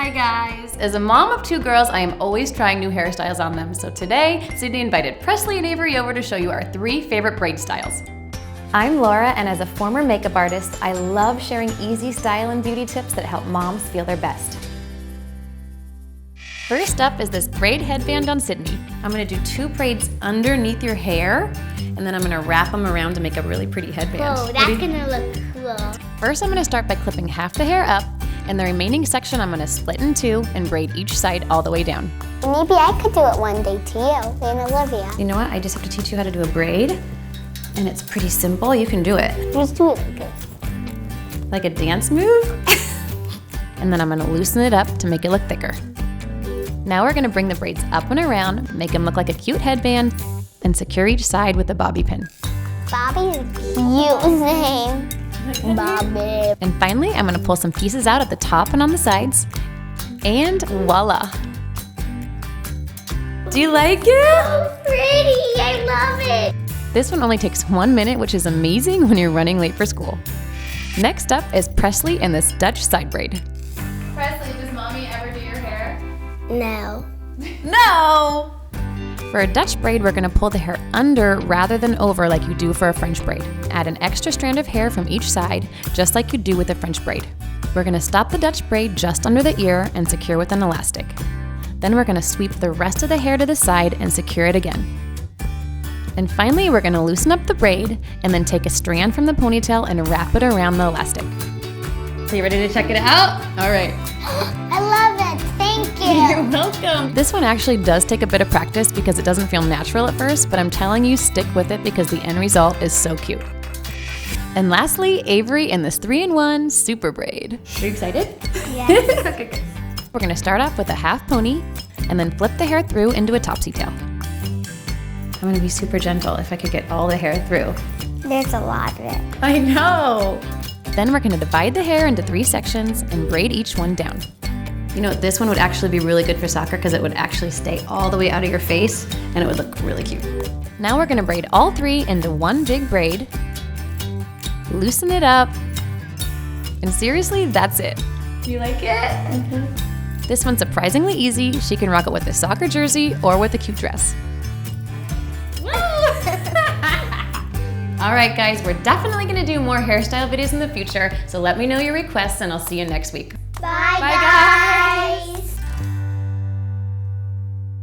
Hi guys. As a mom of 2 girls, I am always trying new hairstyles on them. So today, Sydney invited Presley and Avery over to show you our 3 favorite braid styles. I'm Laura, and as a former makeup artist, I love sharing easy style and beauty tips that help moms feel their best. First up is this braid headband on Sydney. I'm gonna do 2 braids underneath your hair, and then I'm gonna wrap them around to make a really pretty headband. Whoa, that's gonna look cool. First, I'm gonna start by clipping half the hair up, and the remaining section I'm gonna split in 2 and braid each side all the way down. Maybe I could do it one day to you and Olivia. You know what? I just have to teach you how to do a braid, and it's pretty simple. You can do it. Just do it like this. Like a dance move? And then I'm gonna loosen it up to make it look thicker. Now we're gonna bring the braids up and around, make them look like a cute headband, and secure each side with a bobby pin. Bobby's a cute name. Bobby. And finally, I'm gonna pull some pieces out at the top and on the sides, and voila. Do you like it? So pretty, I love it. This one only takes 1 minute, which is amazing when you're running late for school. Next up is Presley and this Dutch side braid. Presley, does mommy ever do your hair? No. No! For a Dutch braid, we're gonna pull the hair under rather than over like you do for a French braid. Add an extra strand of hair from each side, just like you do with a French braid. We're gonna stop the Dutch braid just under the ear and secure with an elastic. Then we're gonna sweep the rest of the hair to the side and secure it again. And finally, we're gonna loosen up the braid and then take a strand from the ponytail and wrap it around the elastic. So you ready to check it out? All right. I love it, thank you. You're welcome. This one actually does take a bit of practice because it doesn't feel natural at first, but I'm telling you, stick with it because the end result is so cute. And lastly, Avery in this 3-in-1 super braid. Are you excited? Yes. Okay, good. We're gonna start off with a half pony and then flip the hair through into a topsy tail. I'm gonna be super gentle if I could get all the hair through. There's a lot of it. I know. Then we're gonna divide the hair into 3 sections and braid each one down. You know, this one would actually be really good for soccer because it would actually stay all the way out of your face and it would look really cute. Now we're gonna braid all 3 into one big braid, loosen it up, and seriously, that's it. Do you like it? Mm-hmm. This one's surprisingly easy. She can rock it with a soccer jersey or with a cute dress. All right, guys, we're definitely gonna do more hairstyle videos in the future, so let me know your requests and I'll see you next week.